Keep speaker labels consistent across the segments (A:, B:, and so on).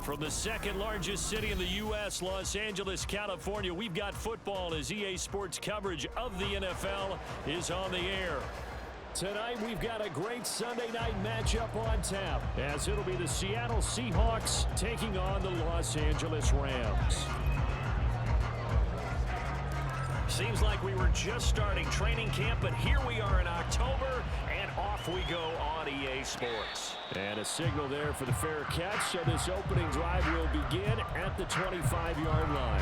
A: From the second largest city in the U.S., Los Angeles, California, we've got football as EA Sports coverage of the NFL is on the air. Tonight, we've got a great Sunday night matchup on tap, as it'll be the Seattle Seahawks taking on the Los Angeles Rams. Seems like we were just starting training camp, but here we are in October, and off we go on EA Sports. And a signal there for the fair catch, so this opening drive will begin at the 25-yard line.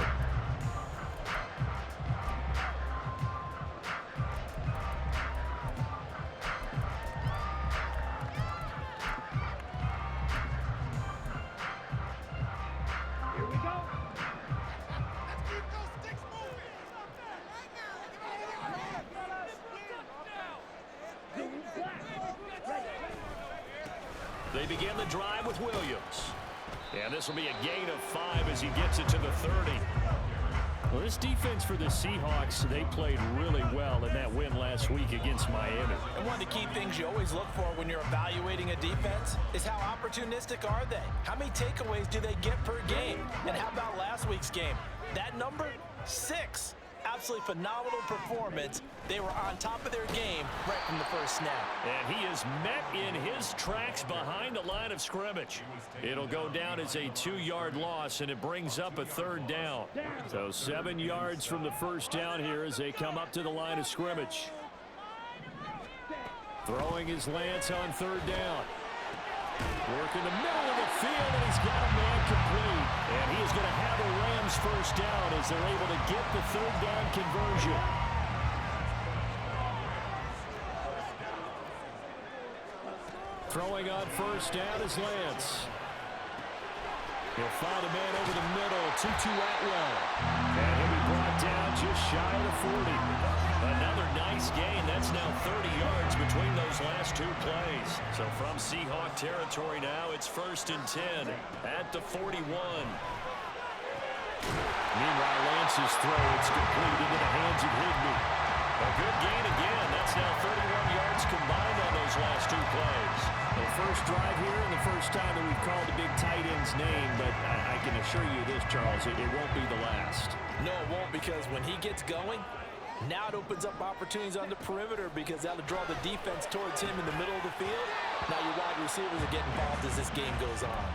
A: They begin the drive with Williams. And this will be a gain of 5 as he gets it to the 30. Well, this defense for the Seahawks, they played really well in that win last week against Miami.
B: And one of the key things you always look for when you're evaluating a defense is how opportunistic are they? How many takeaways do they get per game? And how about last week's game? That number, 6. Absolutely phenomenal performance. They were on top of their game right from the first snap.
A: And he is met in his tracks behind the line of scrimmage. It'll go down as a 2-yard loss, and it brings up a 3rd down. So 7 yards from the first down here as they come up to the line of scrimmage. Throwing his Lance on 3rd down. Work in the middle of the field, and he's got a man complete. And he is going to have a Rams first down as they're able to get the 3rd down conversion. Throwing on first down is Lance. He'll find a man over the middle, Tutu Atwell. And he'll be brought down just shy of the 40. Another nice gain. That's now 30 yards between those last 2 plays. So from Seahawk territory now, it's 1st and 10 at the 41. Meanwhile, Lance's throw, it's complete into the hands of Higbee. A good gain again. That's now 31 yards combined on those last 2 plays. The first drive here and the first time that we've called the big tight end's name, but I can assure you this, Charles, it won't be the last.
B: No, it won't, because when he gets going, now it opens up opportunities on the perimeter because that'll draw the defense towards him in the middle of the field. Now your wide receivers are getting involved as this game goes on.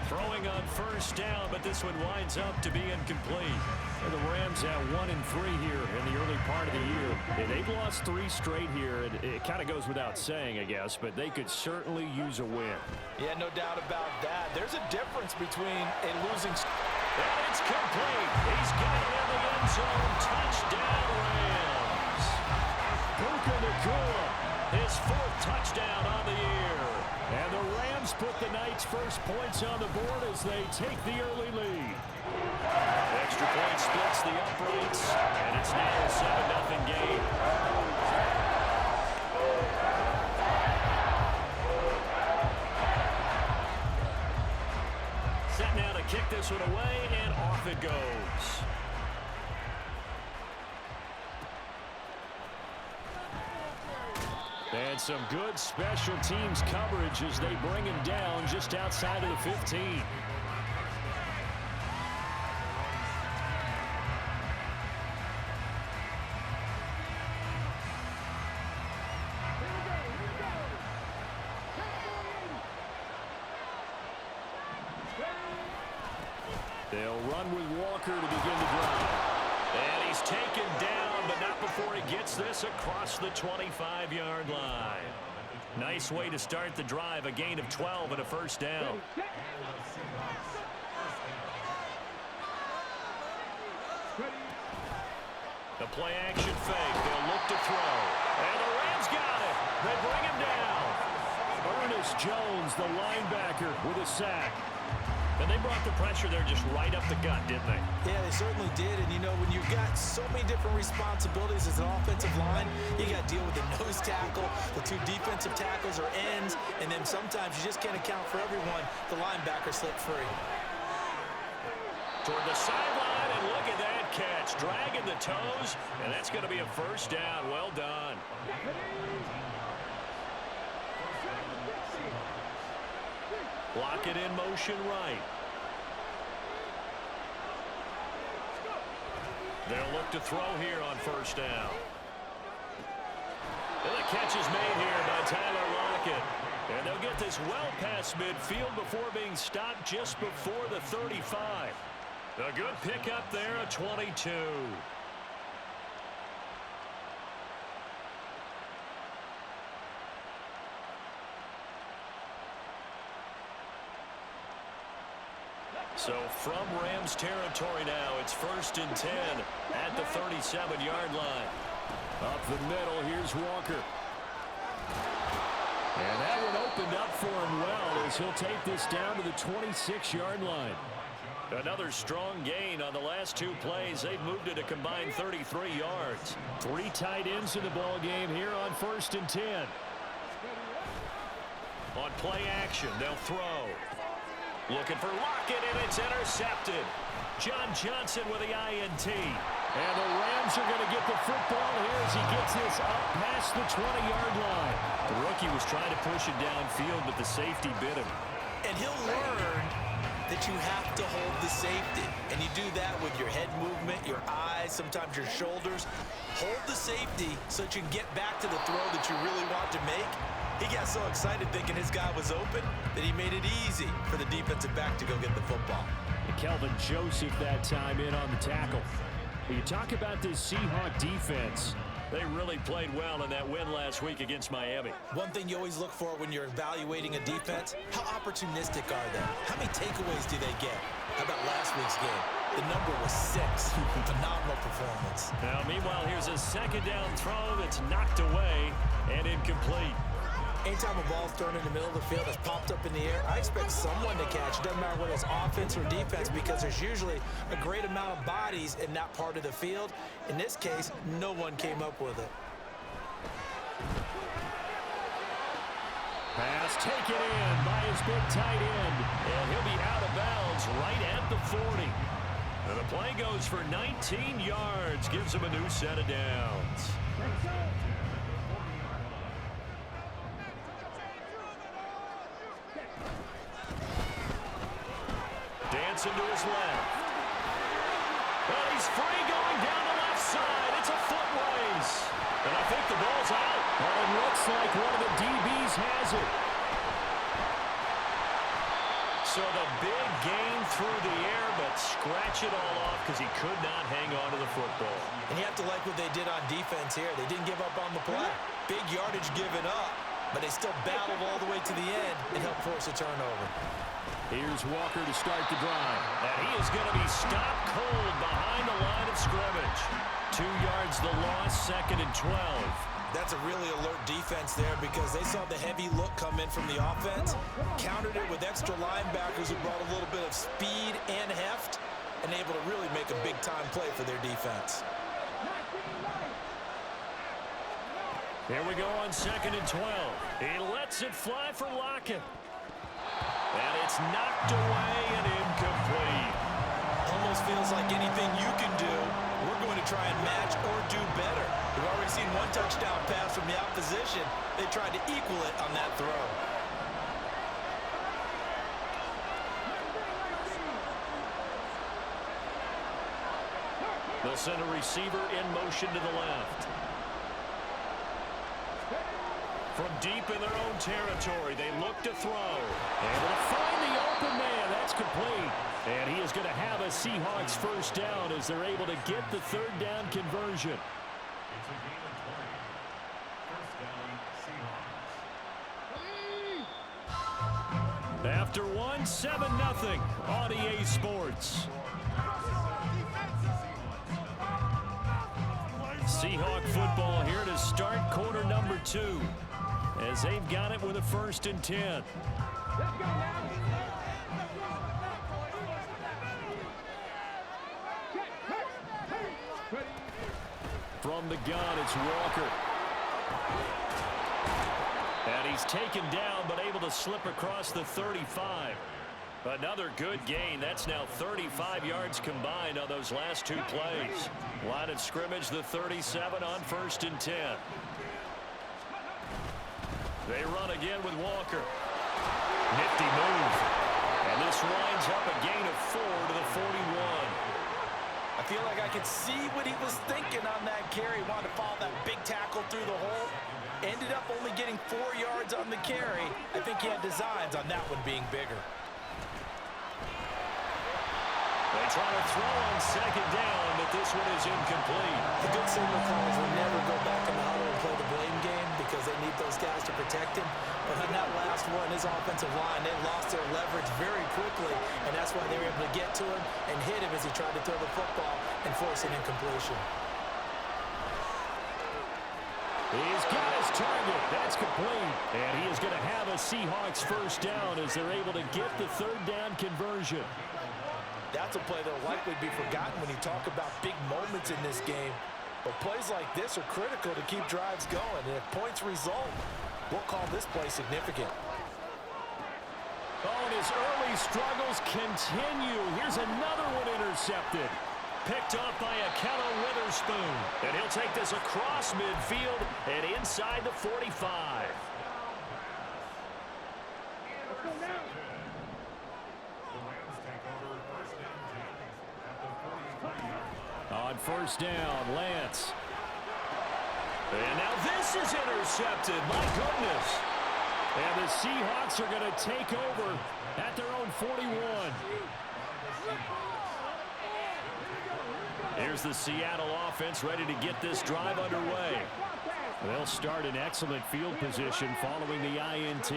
A: Throwing on first down, but this one winds up to be incomplete. And the Rams have 1 and 3 here in the early part of the year. And they've lost 3 straight here. It kind of goes without saying, I guess, but they could certainly use a win.
B: Yeah, no doubt about that. There's a difference between a losing...
A: And it's complete. He's got it in the end zone. Touchdown, Rams. Puka Nacua, his 4th touchdown on the year. And the Rams put the night's first points on the board as they take the early lead. Extra point splits the uprights, and it's now a 7-0 game. Set now to kick this one away, and off it goes. And some good special teams coverage as they bring him down just outside of the 15. They'll run with Walker to begin the drive. And he's taken down, but not before he gets this across the 25-yard line. Nice way to start the drive, a gain of 12 and a first down. The play action fake. They'll look to throw. And the Rams got it. They bring him down. Ernest Jones, the linebacker, with a sack. And they brought the pressure there just right up the gut, didn't they?
B: Yeah, they certainly did. And, you know, when you've got so many different responsibilities as an offensive line, you got to deal with the nose tackle, the 2 defensive tackles or ends, and then sometimes you just can't account for everyone. The linebacker slipped free.
A: Toward the sideline, and look at that catch. Dragging the toes, and that's going to be a first down. Well done. Block it in motion right. They'll look to throw here on first down. And the catch is made here by Tyler Lockett. And they'll get this well past midfield before being stopped just before the 35. A good pickup there, a 22. So from Rams territory now, it's 1st and 10 at the 37-yard line. Up the middle, here's Walker. And that one opened up for him well as he'll take this down to the 26-yard line. Another strong gain on the last 2 plays. They've moved it a combined 33 yards. 3 tight ends in the ball game here on 1st and 10. On play action, they'll throw. Looking for Lockett, and it's intercepted. John Johnson with the INT. And the Rams are going to get the football here as he gets this up past the 20-yard line. The rookie was trying to push it downfield, but the safety bit him.
B: And he'll learn that you have to hold the safety. And you do that with your head movement, your eyes, sometimes your shoulders. Hold the safety so that you can get back to the throw that you really want to make. He got so excited thinking his guy was open that he made it easy for the defensive back to go get the football.
A: And Kelvin Joseph that time in on the tackle. When you talk about this Seahawk defense, they really played well in that win last week against Miami.
B: One thing you always look for when you're evaluating a defense, how opportunistic are they? How many takeaways do they get? How about last week's game? The number was 6. Phenomenal performance.
A: Now, meanwhile, here's a 2nd down throw that's knocked away and incomplete.
B: Anytime a ball's thrown in the middle of the field that's popped up in the air, I expect someone to catch. It doesn't matter whether it's offense or defense because there's usually a great amount of bodies in that part of the field. In this case, no one came up with it.
A: Pass taken in by his big tight end. And he'll be out of bounds right at the 40. And the play goes for 19 yards. Gives him a new set of downs. Dancing to his left. And he's free going down the left side. It's a foot race. And I think the ball's out. Well, it looks like one of the DBs has it. So the big gain through the air, but scratch it all off because he could not hang on to the football.
B: And you have to like what they did on defense here. They didn't give up on the play. Big yardage given up, but they still battled all the way to the end and helped force a turnover.
A: Here's Walker to start the drive. And he is going to be stopped cold behind the line of scrimmage. 2 yards the loss, 2nd and 12.
B: That's a really alert defense there because they saw the heavy look come in from the offense, countered it with extra linebackers who brought a little bit of speed and heft, and able to really make a big-time play for their defense.
A: Here we go on 2nd and 12. He lets it fly for Lockett. And it's knocked away and incomplete.
B: Almost feels like anything you can do, we're going to try and match or do better. We've already seen 1 touchdown pass from the opposition. They tried to equal it on that throw.
A: They'll send a receiver in motion to the left. From deep in their own territory, they look to throw. Able to find the open man. That's complete. And he is going to have a Seahawks first down as they're able to get the 3rd down conversion. After one, 7-0 on EA Sports. Seahawk football here to start quarter number 2. As they've got it with a 1st and 10. From the gun, it's Walker. And he's taken down, but able to slip across the 35. Another good gain. That's now 35 yards combined on those last 2 plays. Line of scrimmage, the 37 on 1st and 10. They run again with Walker. Nifty move. And this winds up a gain of 4 to the 41.
B: I feel like I could see what he was thinking on that carry. Wanted to follow that big tackle through the hole. Ended up only getting 4 yards on the carry. I think he had designs on that one being bigger.
A: They try to throw on second down, but this one is incomplete.
B: The good signal callers will never go back in the huddle and play the blame game because they need those guys to protect him. But on that last one, his offensive line, they lost their leverage very quickly, and that's why they were able to get to him and hit him as he tried to throw the football and force an incompletion.
A: He's got his target. That's complete. And he is going to have a Seahawks first down as they're able to get the third down conversion.
B: That's a play that will likely be forgotten when you talk about big moments in this game. But plays like this are critical to keep drives going. And if points result, we'll call this play significant.
A: Oh, and his early struggles continue. Here's another one intercepted. Picked off by Akello Witherspoon. And he'll take this across midfield and inside the 45. On first down, Lance. And now this is intercepted. My goodness. And the Seahawks are going to take over at their own 41. Here's the Seattle offense ready to get this drive underway. They'll start in excellent field position following the INT.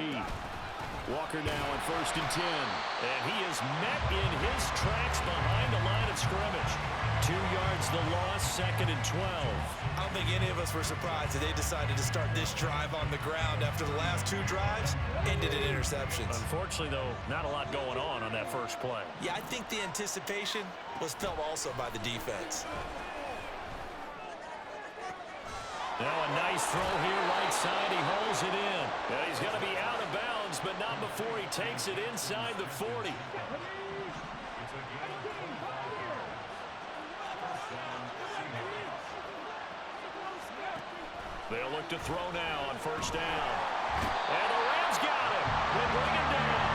A: Walker now on first and 10. And he is met in his tracks behind the line of scrimmage. 2 yards the loss, second and 12.
B: I don't think any of us were surprised that they decided to start this drive on the ground after the last 2 drives ended in interceptions.
A: Unfortunately, though, not a lot going on that first play.
B: Yeah, I think the anticipation was felt also by the defense.
A: Now a nice throw here, right side. He holds it in. And he's going to be out of bounds, but not before he takes it inside the 40. They'll look to throw now on first down. And the Rams got him. They bring him down.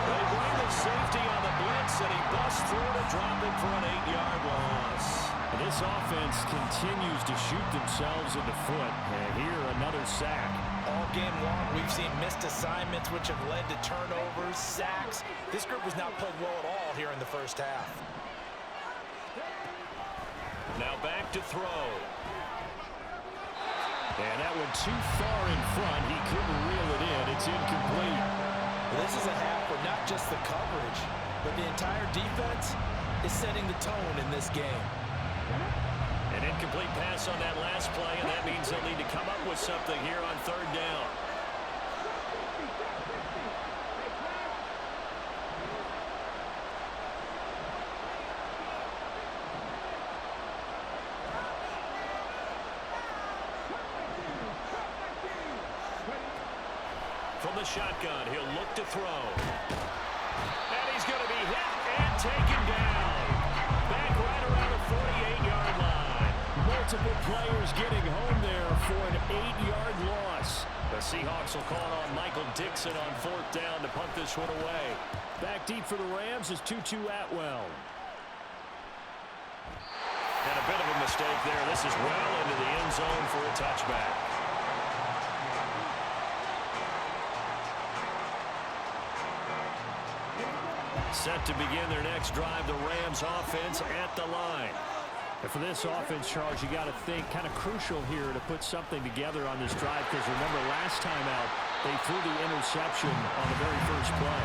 A: They bring the safety on the blitz, and he busts through to drop him for an 8-yard loss. This offense continues to shoot themselves in the foot. And here, another sack.
B: All game long, we've seen missed assignments, which have led to turnovers, sacks. This group has not played well at all here in the first half.
A: Now back to throw. And that one too far in front. He couldn't reel it in. It's incomplete.
B: This is a half where not just the coverage, but the entire defense is setting the tone in this game.
A: An incomplete pass on that last play, and that means they'll need to come up with something here on third down. From the shotgun, he'll look to throw. And he's going to be hit and taken down. Back right around the 48-yard line. Multiple players getting home there for an 8-yard loss. The Seahawks will call on Michael Dixon on fourth down to punt this one away. Back deep for the Rams is Tutu Atwell. And a bit of a mistake there. This is well into the end zone for a touchback. Set to begin their next drive, the Rams offense at the line. And for this offense, Charles, you got to think kind of crucial here to put something together on this drive, because remember last time out, they threw the interception on the very first play.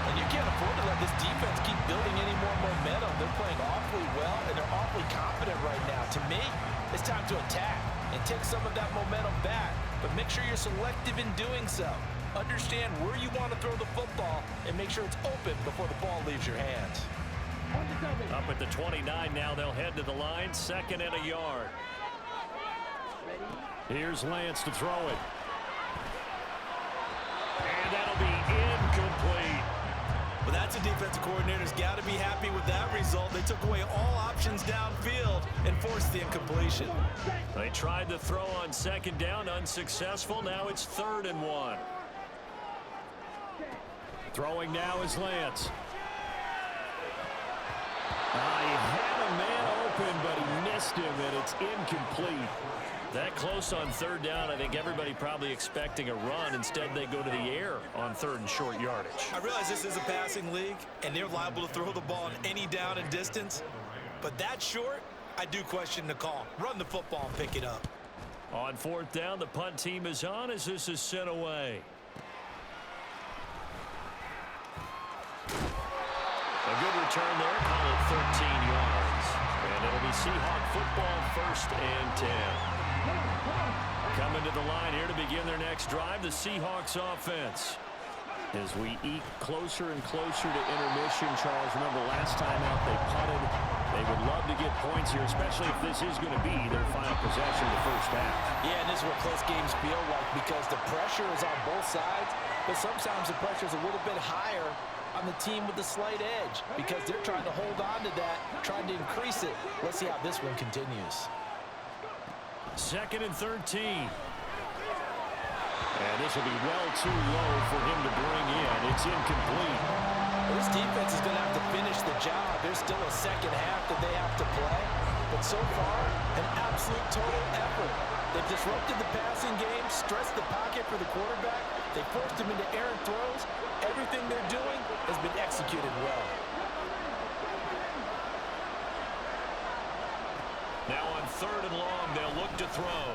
B: And you can't afford to let this defense keep building any more momentum. They're playing awfully well, and they're awfully confident right now. To me, it's time to attack and take some of that momentum back, but make sure you're selective in doing so. Understand where you want to throw the football and make sure it's open before the ball leaves your hands.
A: Up at the 29 now, they'll head to the line, second and a yard. Here's Lance to throw it. And that'll be incomplete.
B: Well, that's a defensive coordinator's got to be happy with that result. They took away all options downfield and forced the incompletion.
A: They tried to throw on second down, unsuccessful. Now it's 3rd and 1. Throwing now is Lance. He had a man missed him, and it's incomplete. That close on third down, I think everybody probably expecting a run. Instead, they go to the air on third and short yardage.
B: I realize this is a passing league, and they're liable to throw the ball on any down and distance. But that short, I do question the call. Run the football and pick it up.
A: On fourth down, the punt team is on as this is sent away. A good return there, call it 13 yards. And it'll be Seahawk football, 1st and 10. Coming to the line here to begin their next drive, the Seahawks offense. As we eke closer and closer to intermission, Charles, remember last time out they punted. They would love to get points here, especially if this is going to be their final possession of the first half.
B: Yeah, and this is what close games feel like because the pressure is on both sides, but sometimes the pressure is a little bit higher on the team with the slight edge because they're trying to hold on to that, trying to increase it. Let's see how this one continues.
A: 2nd and 13. And this will be well too low for him to bring in. It's incomplete.
B: This defense is going to have to finish the job. There's still a second half that they have to play. But so far, an absolute total effort. They've disrupted the passing game, stressed the pocket for the quarterback. They forced him into errant throws. Everything they're doing has been executed well.
A: Now on 3rd and long, they'll look to throw.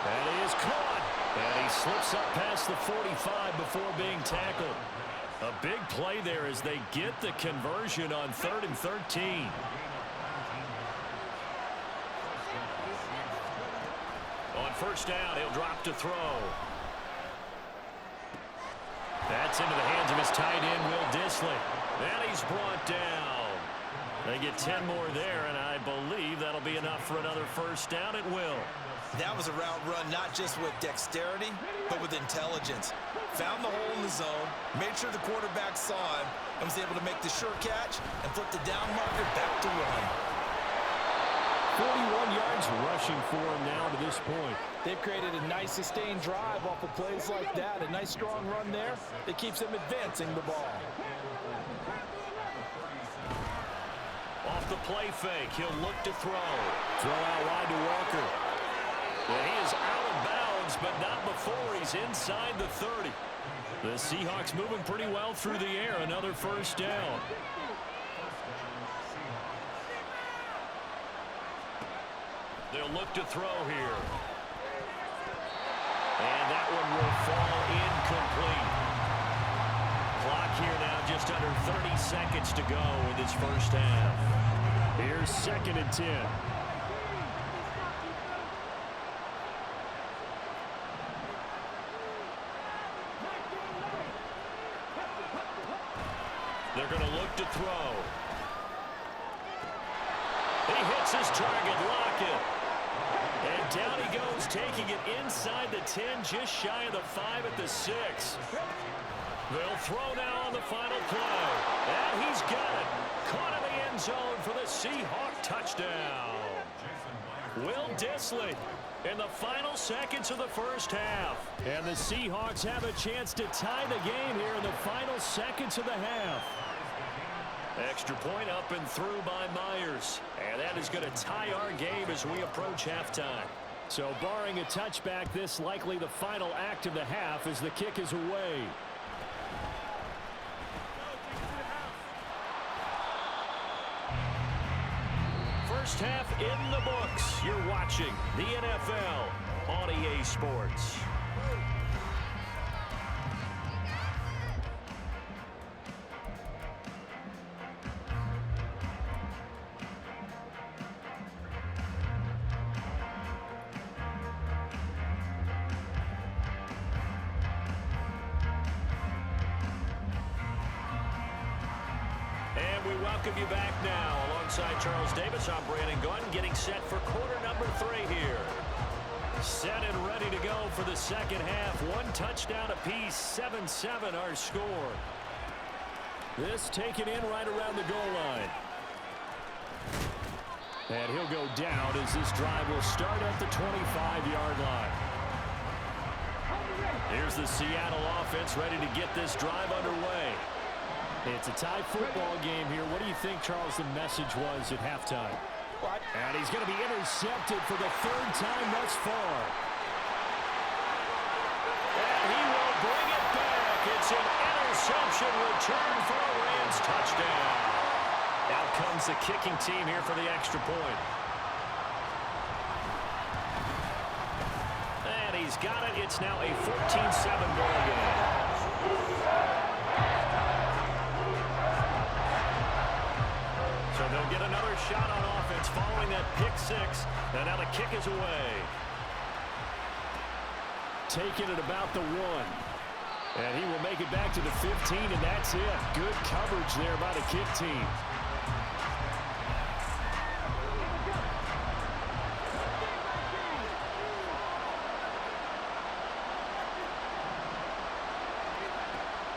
A: And he is caught. And he slips up past the 45 before being tackled. A big play there as they get the conversion on 3rd and 13. On 1st down, he'll drop to throw. That's into the hands of his tight end, Will Dissly. And he's brought down. They get 10 more there, and I believe that'll be enough for another 1st down at will.
B: That was a route run not just with dexterity, but with intelligence. Found the hole in the zone, made sure the quarterback saw him, and was able to make the sure catch and flip the down marker back to run.
A: 41 yards rushing for him now to this point.
B: They've created a nice sustained drive off of plays like that. A nice strong run there that keeps them advancing the ball.
A: Off the play fake, he'll look to throw. Throw out wide to Walker. Well, he is out of bounds, but not before he's inside the 30. The Seahawks moving pretty well through the air. Another 1st down. They'll look to throw here. And that one will fall incomplete. Clock here now just under 30 seconds to go in this 1st half. Here's 2nd and 10. They're going to look to throw. He hits his target, Lockett. And down he goes, taking it inside the 10, just shy of the 5 at the 6. They'll throw now on the final play. And he's got it. Caught in the end zone for the Seahawk touchdown. Will Dissly in the final seconds of the 1st half. And the Seahawks have a chance to tie the game here in the final seconds of the half. Extra point up and through by Myers. And that is going to tie our game as we approach halftime. So barring a touchback, this likely the final act of the half as the kick is away. First half in the books. You're watching the NFL on EA Sports. Welcome you back now. Alongside Charles Davis, I'm Brandon Gunn, getting set for quarter number 3 here. Set and ready to go for the 2nd half. 1 touchdown apiece, 7-7 our score. This taken in right around the goal line. And he'll go down as this drive will start at the 25-yard line. Here's the Seattle offense ready to get this drive underway. It's a tie football game here. What do you think, Charles, the message was at halftime? And he's going to be intercepted for the third time thus far. And he will bring it back. It's an interception return for a Rams touchdown. Out comes the kicking team here for the extra point. And he's got it. It's now a 14-7 ball game. So they'll get another shot on offense following that pick six. And now the kick is away. Taking it about the 1. And he will make it back to the 15, and that's it. Good coverage there by the kick team.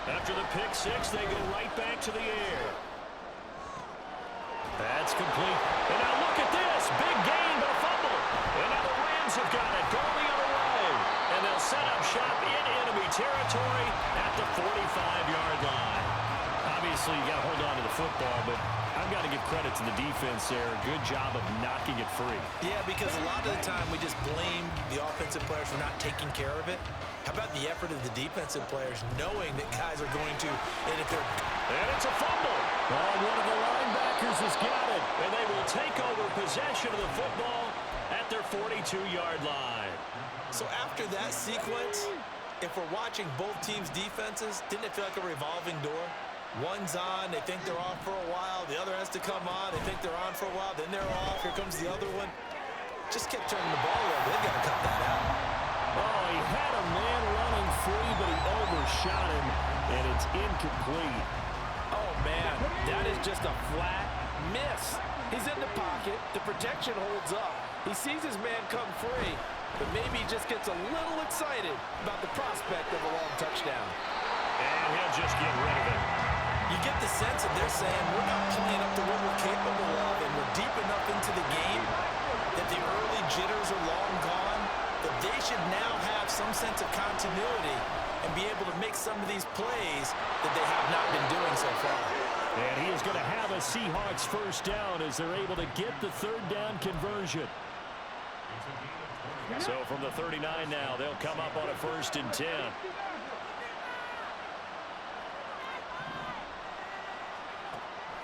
A: After the pick six, they go right back to the air. That's complete. And now look at this. Big gain, but a fumble. And now the Rams have got it. Going the other way. And they'll set up shop in enemy territory at the 45-yard line. Obviously, you got to hold on to the football, but I've got to give credit to the defense there. Good job of knocking it free.
B: Yeah, because a lot of the time we just blame the offensive players for not taking care of it. How about the effort of the defensive players knowing that guys are going to, and if they're...
A: And it's a fumble. Oh, one of the linebackers has got it. And they will take over possession of the football at their 42-yard line.
B: So after that sequence, if we're watching both teams' defenses, didn't it feel like a revolving door? One's on, they think they're off for a while. The other has to come on, they think they're on for a while. Then they're off, here comes the other one. Just kept turning the ball over. They've got to cut that out.
A: Oh, he had a man running free, but he overshot him, and it's incomplete.
C: Oh, man, that is just a flat miss. He's in the pocket. The protection holds up. He sees his man come free, but maybe he just gets a little excited about the prospect of a long touchdown.
A: And he'll just get rid of it.
B: You get the sense that they're saying we're not playing up to what we're capable of, and we're deep enough into the game that the early jitters are long gone, that they should now have some sense of continuity and be able to make some of these plays that they have not been doing so far.
A: And he is going to have a Seahawks first down as they're able to get the third down conversion. So from the 39 now, they'll come up on a 1st and 10.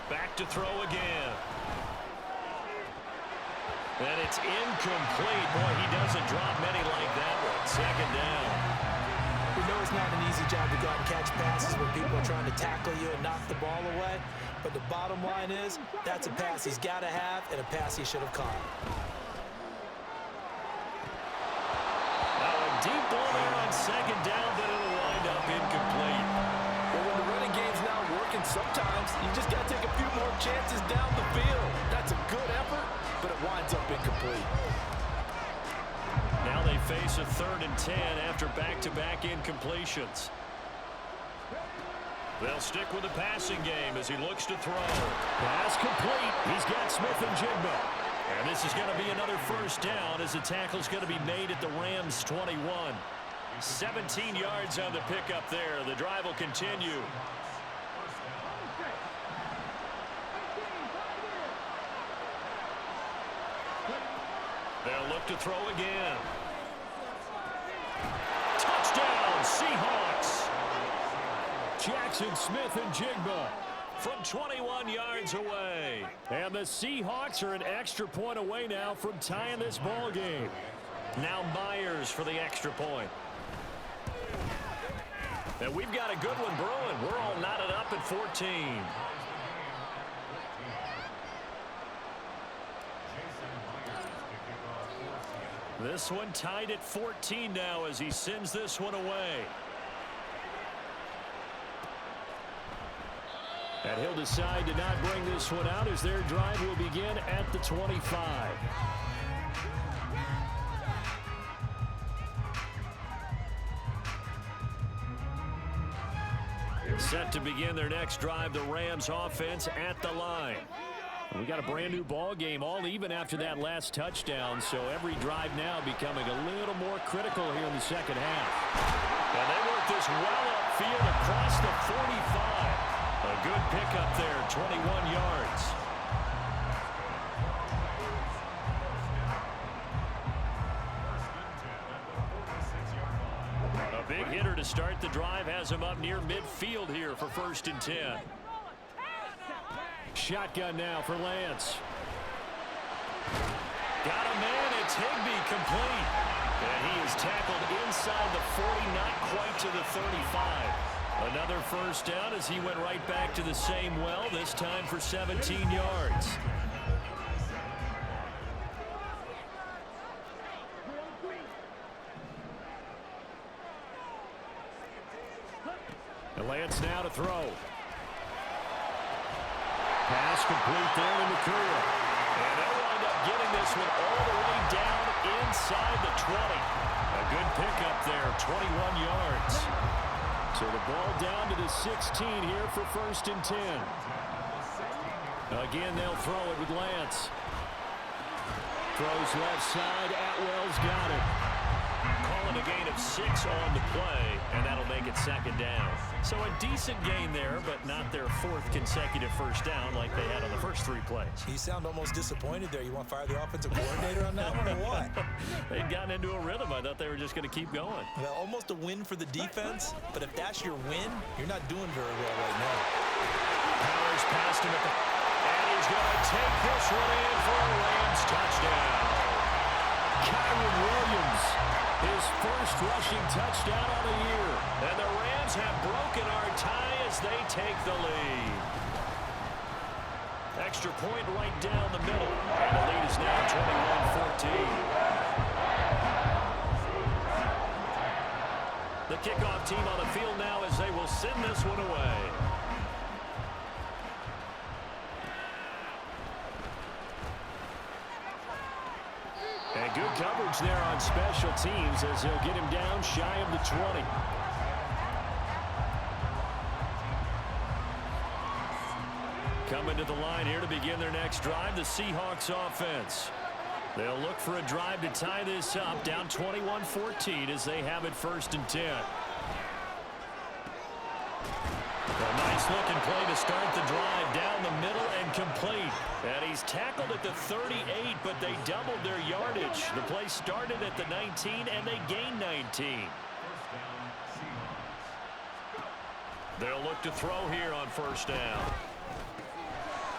A: Back to throw again. And it's incomplete. Boy, he doesn't drop many like that one. 2nd down.
B: We know it's not an easy job to go out and catch passes when people are trying to tackle you and knock the ball away. But the bottom line is, that's a pass he's got to have and a pass he should have caught.
A: Now a deep ball there on 2nd down, but it'll wind up incomplete.
C: Well, when the running game's not working, sometimes you just got to take a few more chances down the field. That's a good effort, but it winds up incomplete.
A: Now they face a 3rd and 10 after back-to-back incompletions. They'll stick with the passing game as he looks to throw. Pass complete. He's got Smith and Jigba. And this is going to be another 1st down as the tackle's going to be made at the Rams' 21. 17 yards on the pickup there. The drive will continue. They'll look to throw again. Touchdown, Seahawks. Jackson Smith and Jigba from 21 yards away. And the Seahawks are an extra point away now from tying this ball game. Now Myers for the extra point. And we've got a good one brewing. We're all knotted up at 14. This one tied at 14 now as he sends this one away. And he'll decide to not bring this one out as their drive will begin at the 25. Set to begin their next drive, the Rams offense at the line. We got a brand new ball game, all even after that last touchdown, so every drive now becoming a little more critical here in the second half. And they work this well upfield across the 45. A good pickup there, 21 yards. start the drive has him up near midfield here for 1st and 10. Shotgun now for Lance. Got a man. It's Higbee complete. And he is tackled inside the 40, not quite to the 35. Another first down as he went right back to the same well, this time for 17 yards. And Lance now to throw. Pass complete there to Nakua. And they'll wind up getting this one all the way down inside the 20. A good pickup there, 21 yards. So the ball down to the 16 here for 1st and 10. Again, they'll throw it with Lance. Throws left side. Atwell's got it. Calling a gain of 6 on the play, and that'll make it 2nd down. So a decent gain there, but not their 4th consecutive first down like they had on the first 3 plays.
B: You sound almost disappointed there. You want to fire the offensive coordinator on that one or what?
A: They'd gotten into a rhythm. I thought they were just going to keep going.
B: Well, almost a win for the defense, but if that's your win, you're not doing very well right now.
A: Powers passed him at the... And he's going to take this one in for a Rams touchdown. Kyren Williams, his first rushing touchdown of the year. And the Rams have broken our tie as they take the lead. Extra point right down the middle. And the lead is now 21-14. The kickoff team on the field now as they will send this one away. And good coverage there on special teams as they'll get him down shy of the 20. Coming to the line here to begin their next drive, the Seahawks offense. They'll look for a drive to tie this up, down 21-14 as they have it 1st and 10. A nice looking play to start the drive down the middle and complete. And he's tackled at the 38, but they doubled their yardage. The play started at the 19, and they gained 19. They'll look to throw here on 1st down.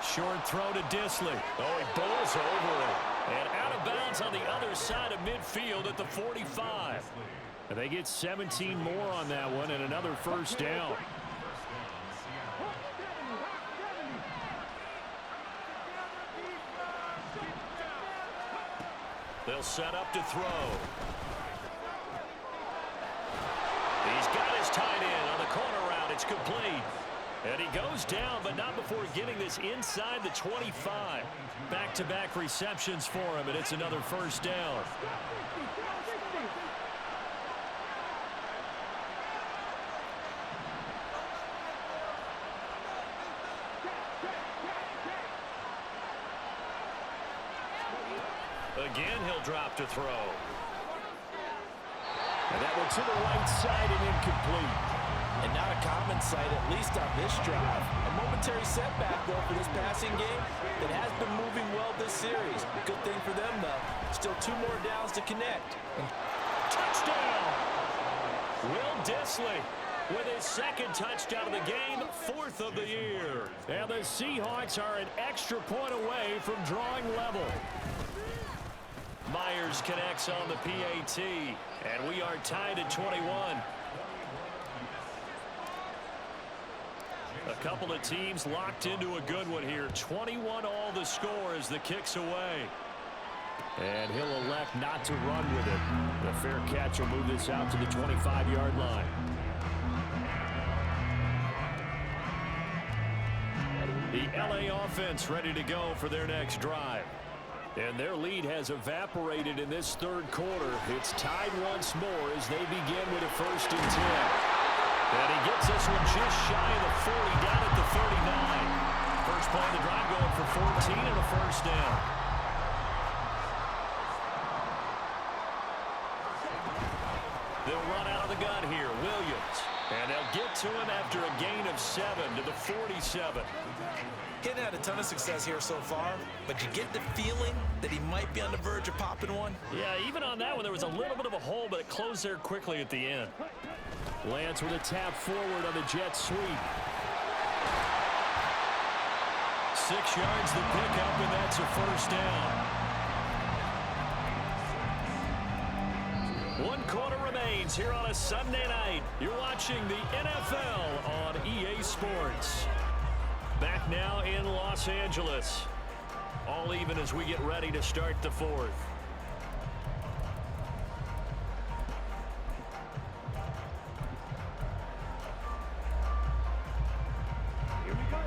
A: Short throw to Dissly. Oh, he bowls over it. And out of bounds on the other side of midfield at the 45. And they get 17 more on that one and another 1st down. They'll set up to throw. He's got his tight end on the corner route. It's complete. And he goes down, but not before getting this inside the 25. Back-to-back receptions for him, and it's another 1st down. Again, he'll drop to throw. And that one to the right side and incomplete.
B: And not a common sight, at least on this drive. A momentary setback, though, for this passing game that has been moving well this series. Good thing for them, though. Still 2 more downs to connect.
A: Touchdown! Will Dissly with his 2nd touchdown of the game, 4th of the year. And the Seahawks are an extra point away from drawing level. Myers connects on the PAT, and we are tied at 21. A couple of teams locked into a good one here. 21 all the score as the kick's away. And he'll elect not to run with it. The fair catch will move this out to the 25-yard line. The LA offense ready to go for their next drive. And their lead has evaporated in this 3rd quarter. It's tied once more as they begin with a 1st and 10. And he gets this one just shy of the 40, down at the 39. First play of the drive going for 14 and a 1st down. They'll run out of the gun here. Williams. And they'll get to him after a gain of 7 to the 47.
B: He hadn't had a ton of success here so far, but you get the feeling that he might be on the verge of popping one.
A: Yeah, even on that one, there was a little bit of a hole, but it closed there quickly at the end. Lance with a tap forward on the jet sweep. 6 yards the pickup, and that's a first down. 1 quarter remains here on a Sunday night. You're watching the NFL on EA Sports. Back now in Los Angeles. All even as we get ready to start the 4th.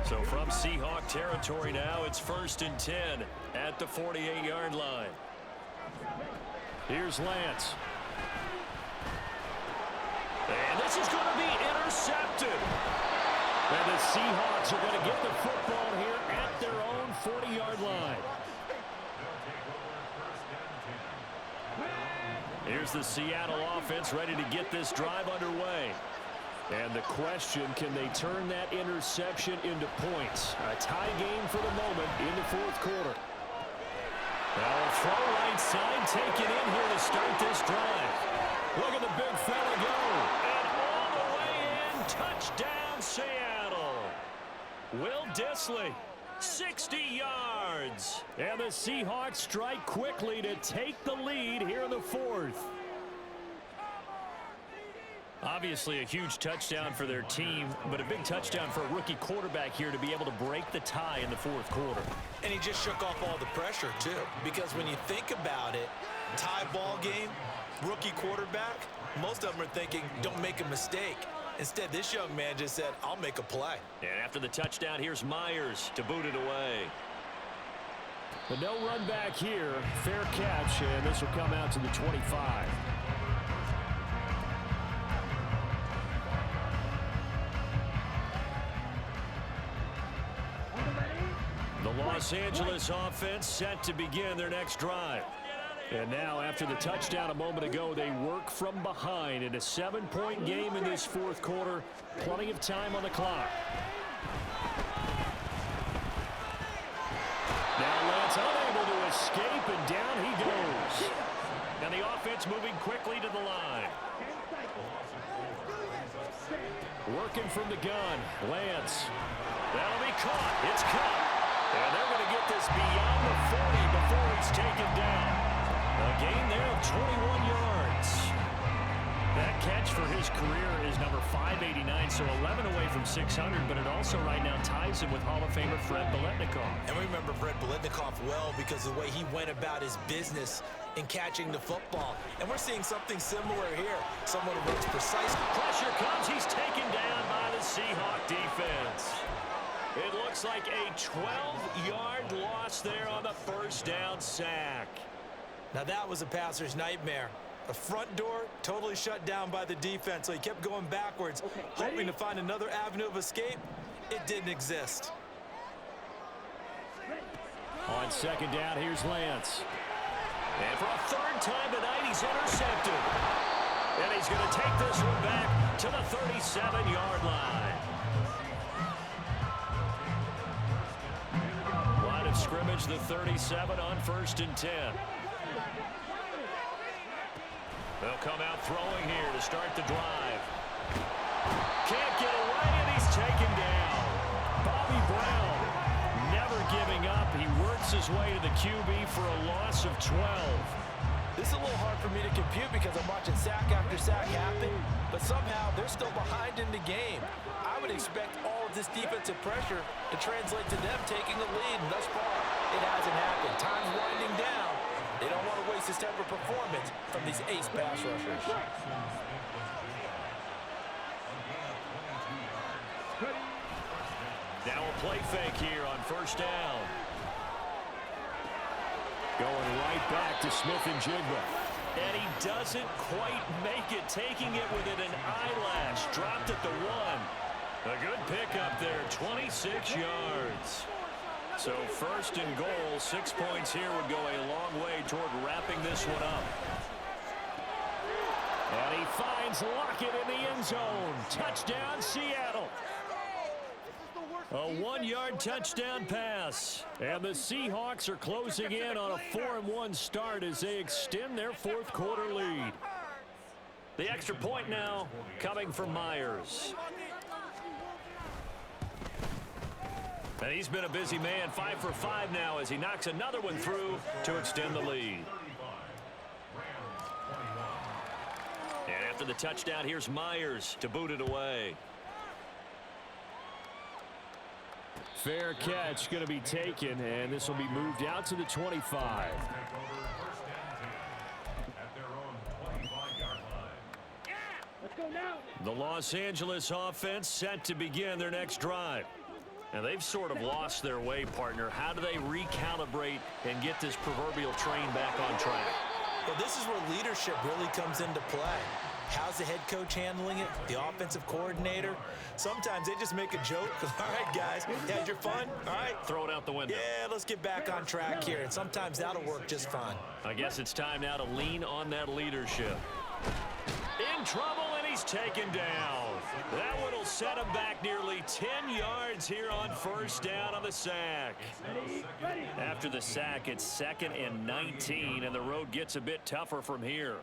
A: So from Seahawk territory now, it's 1st and 10 at the 48-yard line. Here's Lance. And this is going to be intercepted. And the Seahawks are going to get the football here at their own 40-yard line. Here's the Seattle offense ready to get this drive underway. And the question, can they turn that interception into points? A tie game for the moment in the 4th quarter. Now a throw right side taken in here to start this drive. Look at the big fella go. And all the way in, touchdown Seattle. Will Dissly, 60 yards. And the Seahawks strike quickly to take the lead here in the 4th. Obviously a huge touchdown for their team, but a big touchdown for a rookie quarterback here to be able to break the tie in the 4th quarter.
B: And he just shook off all the pressure, too. Because when you think about it, tie ball game, rookie quarterback, most of them are thinking, don't make a mistake. Instead, this young man just said, I'll make a play.
A: And after the touchdown, here's Myers to boot it away. But no run back here. Fair catch, and this will come out to the 25. The Los Angeles offense set to begin their next drive. And now, after the touchdown a moment ago, they work from behind in a 7-point game in this 4th quarter. Plenty of time on the clock. Now Lance unable to escape, and down he goes. And the offense moving quickly to the line. Working from the gun, Lance. That'll be caught. It's caught. And they're going to get this beyond the 40 before he's taken down. A gain there of 21 yards. That catch for his career is number 589, so 11 away from 600, but it also right now ties him with Hall of Famer Fred Biletnikoff.
B: And we remember Fred Biletnikoff well because of the way he went about his business in catching the football. And we're seeing something similar here. Someone who works precise.
A: Pressure comes. He's taken down by the Seahawk defense. It looks like a 12-yard loss there on the first down sack.
B: Now that was a passer's nightmare. The front door totally shut down by the defense, so he kept going backwards, hoping to find another avenue of escape. It didn't exist.
A: On second down, here's Lance. And for a 3rd time tonight, he's intercepted. And he's going to take this one back to the 37-yard line. Line of scrimmage, the 37 on 1st and 10. They'll come out throwing here to start the drive. Can't get away, and he's taken down. Bobby Brown never giving up. He works his way to the QB for a loss of 12.
C: This is a little hard for me to compute because I'm watching sack after sack happen, but somehow they're still behind in the game. I would expect all of this defensive pressure to translate to them taking the lead, and thus far, it hasn't happened. Time's winding down. They don't want to waste this type of performance from these ace pass rushers.
A: Now a play fake here on 1st down. Going right back to Smith-Njigba. And he doesn't quite make it, taking it within an eyelash. Dropped at the 1. A good pickup there, 26 yards. So 1st and goal, 6 points here would go a long way toward wrapping this one up. And he finds Lockett in the end zone. Touchdown, Seattle. A 1-yard touchdown pass. And the Seahawks are closing in on a 4-1 start as they extend their 4th quarter lead. The extra point now coming from Myers. And he's been a busy man, 5 for 5 now as he knocks another one through to extend the lead. And after the touchdown, here's Myers to boot it away.
D: Fair catch going to be taken, and this will be moved out to the 25.
A: The Los Angeles offense set to begin their next drive. And they've sort of lost their way, partner. How do they recalibrate and get this proverbial train back on track?
B: Well, this is where leadership really comes into play. How's the head coach handling it? The offensive coordinator? Sometimes they just make a joke. All right, guys, you had your fun? All right.
A: Throw it out the window.
B: Yeah, let's get back on track here. And sometimes that'll work just fine.
A: I guess it's time now to lean on that leadership. In trouble, and he's taken down. That one will set him back nearly 10 yards here on first down on the sack. After the sack, it's 2nd and 19, and the road gets a bit tougher from here.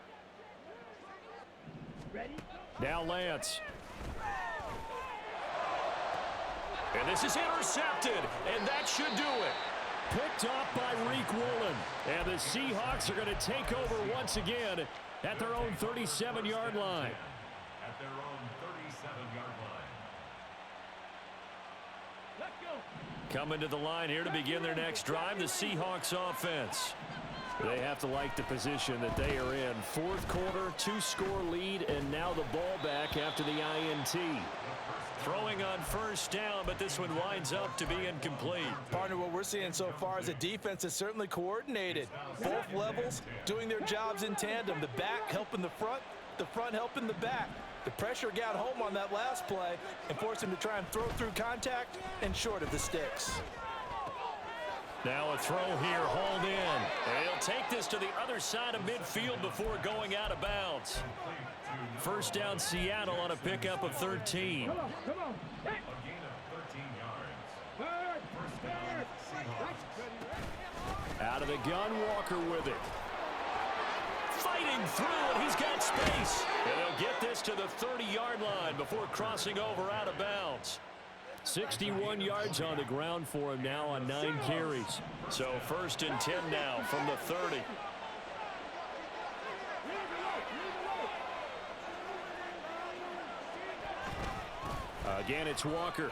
D: Now Lance.
A: And this is intercepted, and that should do it.
D: Picked off by Reek Woolen. And the Seahawks are going to take over once again at their own 37-yard line.
E: At their own 37-yard line.
A: Coming to the line here to begin their next drive, the Seahawks offense.
D: They have to like the position that they are in. Fourth quarter, 2-score lead, and now the ball back after the INT.
A: Throwing on first down, but this one winds up to be incomplete.
B: Partner, what we're seeing so far is a defense that's certainly coordinated. Both levels doing their jobs in tandem. The back helping the front helping the back. The pressure got home on that last play and forced him to try and throw through contact and short of the sticks.
A: Now a throw here, hauled in. And he'll take this to the other side of midfield before going out of bounds. First down, Seattle on a pickup of 13.
E: A gain of 13 yards. First down, Seahawks.
D: Out of the gun, Walker with it.
A: Fighting through, and he's got space. And they'll get this to the 30-yard line before crossing over out of bounds.
D: 61 yards on the ground for him now on 9 carries.
A: So 1st and 10 now from the 30.
D: Again, it's Walker.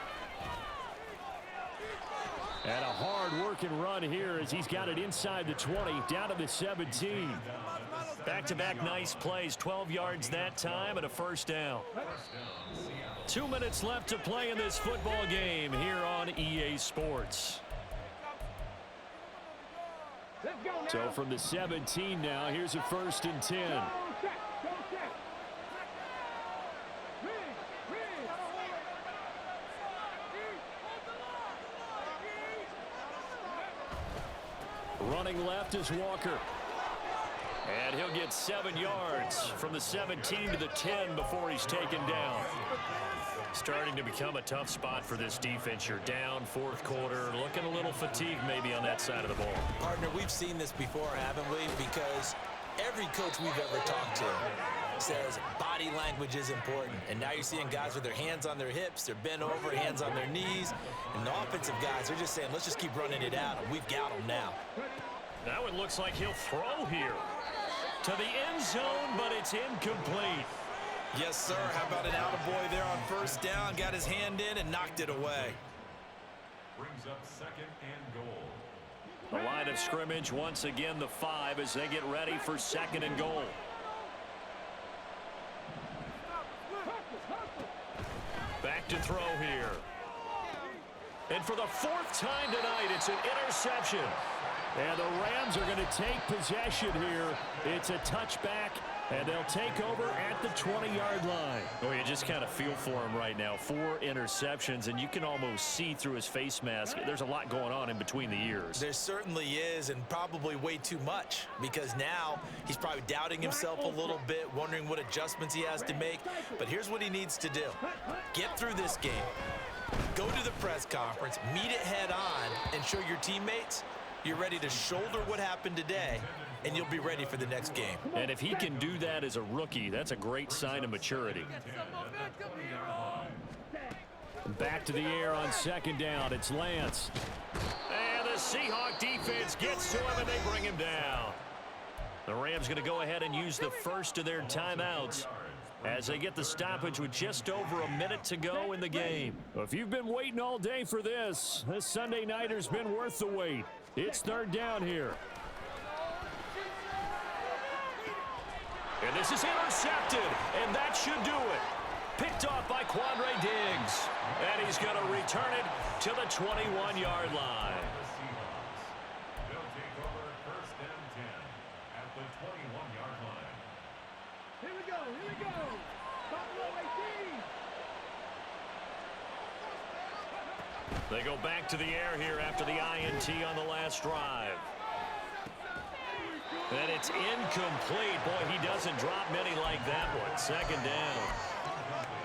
D: And a hard-working run here as he's got it inside the 20, down to the 17.
A: Back-to-back nice plays, 12 yards that time and a first down. 2 minutes left to play in this football game here on EA Sports.
D: So from the 17 now, here's a 1st and 10. Running left is Walker.
A: And he'll get 7 yards from the 17 to the 10 before he's taken down. Starting to become a tough spot for this defense. You're down, 4th quarter, looking a little fatigued maybe on that side of the ball.
B: Partner, we've seen this before, haven't we? Because every coach we've ever talked to says body language is important. And now you're seeing guys with their hands on their hips, they're bent over, hands on their knees. And the offensive guys, they're just saying, let's just keep running it out, and we've got them now.
A: That one looks like he'll throw here to the end zone, but it's incomplete.
B: Yes, sir. How about an attaboy there on first down? Got his hand in and knocked it away.
E: Brings up 2nd and goal.
A: The line of scrimmage, once again, the 5 as they get ready for 2nd and goal. Back to throw here. And for the 4th time tonight, it's an interception.
D: And the Rams are going to take possession here. It's a touchback, and they'll take over at the 20-yard line.
A: Oh, you just kind of feel for him right now. 4 interceptions, and you can almost see through his face mask. There's a lot going on in between the ears.
B: There certainly is, and probably way too much, because now he's probably doubting himself a little bit, wondering what adjustments he has to make. But here's what he needs to do. Get through this game. Go to the press conference, meet it head on, and show your teammates you're ready to shoulder what happened today, and you'll be ready for the next game.
D: And if he can do that as a rookie, that's a great sign of maturity. Back to the air on second down. It's Lance. And the Seahawk defense gets to him, and they bring him down. The Rams going to go ahead and use the first of their timeouts as they get the stoppage with just over a minute to go in the game. If you've been waiting all day for this Sunday nighter's been worth the wait. It's third down here. And this is intercepted, and that should do it. Picked off by Quandre Diggs. And he's going to return it to the 21-yard line.
E: They'll take over first and 10 at the 21-yard line.
F: Here we go. Buffalo 18.
D: They go back to the air here after the INT on the last drive. And it's incomplete. Boy, he doesn't drop many like that one. Second down.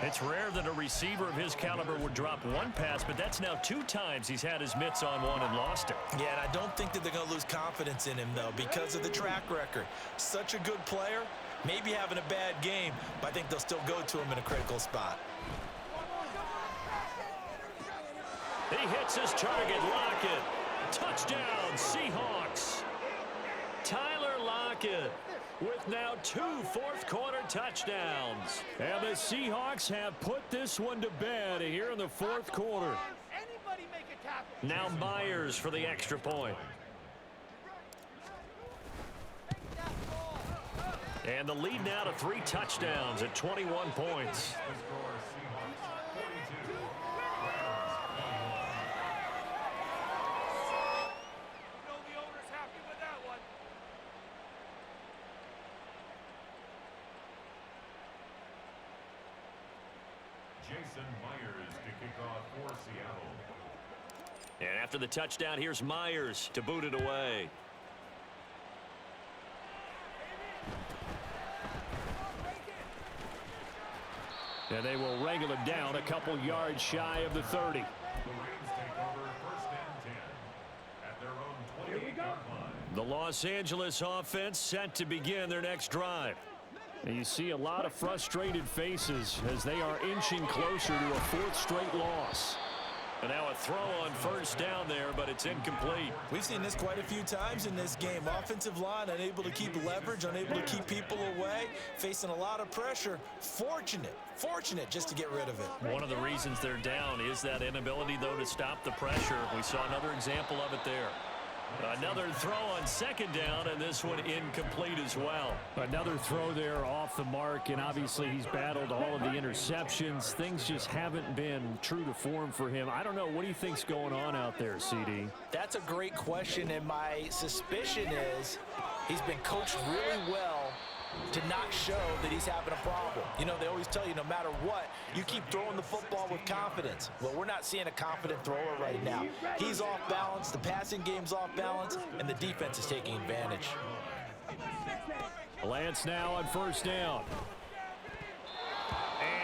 D: It's rare that a receiver of his caliber would drop one pass, but that's now 2 times he's had his mitts on one and lost it.
B: Yeah, and I don't think that they're going to lose confidence in him, though, because of the track record. Such a good player, maybe having a bad game, but I think they'll still go to him in a critical spot.
D: He hits his target. Lockett. Touchdown, Seahawks. Tyler Lockett with now 2 fourth-quarter touchdowns. And the Seahawks have put this one to bed here in the fourth quarter.
F: Anybody make a tackle.
D: Now Myers for the extra point. And the lead now to 3 touchdowns at 21 points.
E: The score, Seahawks 42,
F: know the owner's happy with that one.
E: Jason Myers to kick off for Seattle.
D: And after the touchdown, here's Myers to boot it away. And they will wrangle him down a couple yards shy of the 30.
E: The Rams take over first and 10 at their own 28-yard line.
D: The Los Angeles offense set to begin their next drive. And you see a lot of frustrated faces as they are inching closer to a 4th straight loss. And now a throw on first down there, but it's incomplete.
B: We've seen this quite a few times in this game. Offensive line unable to keep leverage, unable to keep people away, facing a lot of pressure. Fortunate just to get rid of it.
D: One of the reasons they're down is that inability, though, to stop the pressure. We saw another example of it there. Another throw on second down, and this one incomplete as well. Another throw there off the mark, and obviously he's battled all of the interceptions. Things just haven't been true to form for him. I don't know. What do you think's going on out there, CD?
B: That's a great question, and my suspicion is he's been coached really well to not show that he's having a problem. You know, they always tell you no matter what, you keep throwing the football with confidence. Well, we're not seeing a confident thrower right now. He's off balance, the passing game's off balance, and the defense is taking advantage.
D: Lance now on first down.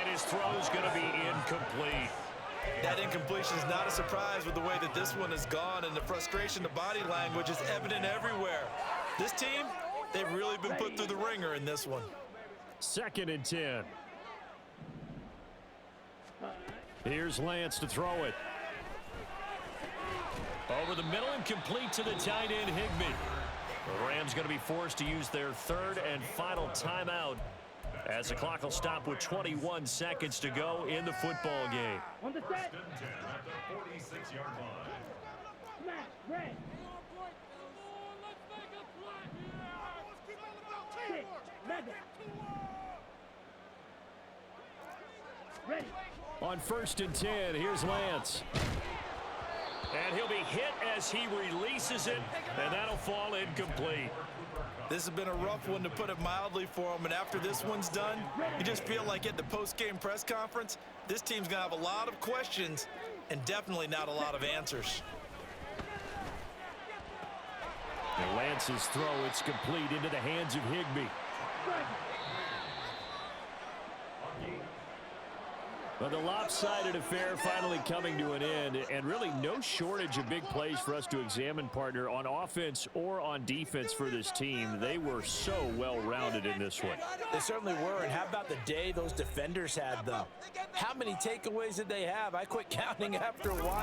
D: And his throw's going to be incomplete.
B: That incompletion is not a surprise with the way that this one has gone, and the frustration, the body language is evident everywhere. This team, they've really been put through the ringer in this one.
D: 2nd and 10. Here's Lance to throw it. Over the middle and complete to the tight end, Higbee. The Rams going to be forced to use their 3rd and final timeout as the clock will stop with 21 seconds to go in the football game.
F: On the set.
E: First and 10 at the 46-yard line.
F: Smash. Red. Ready.
D: On 1st and 10, here's Lance. And he'll be hit as he releases it, and that'll fall incomplete.
B: This has been a rough one, to put it mildly, for him, and after this one's done, you just feel like at the post-game press conference, this team's going to have a lot of questions and definitely not a lot of answers.
D: And Lance's throw, it's complete into the hands of Higbee. Well, the lopsided affair finally coming to an end, and really no shortage of big plays for us to examine, partner, on offense or on defense for this team. They were so well-rounded in this one.
B: They certainly were, and how about the day those defenders had, though? How many takeaways did they have? I quit counting after a while.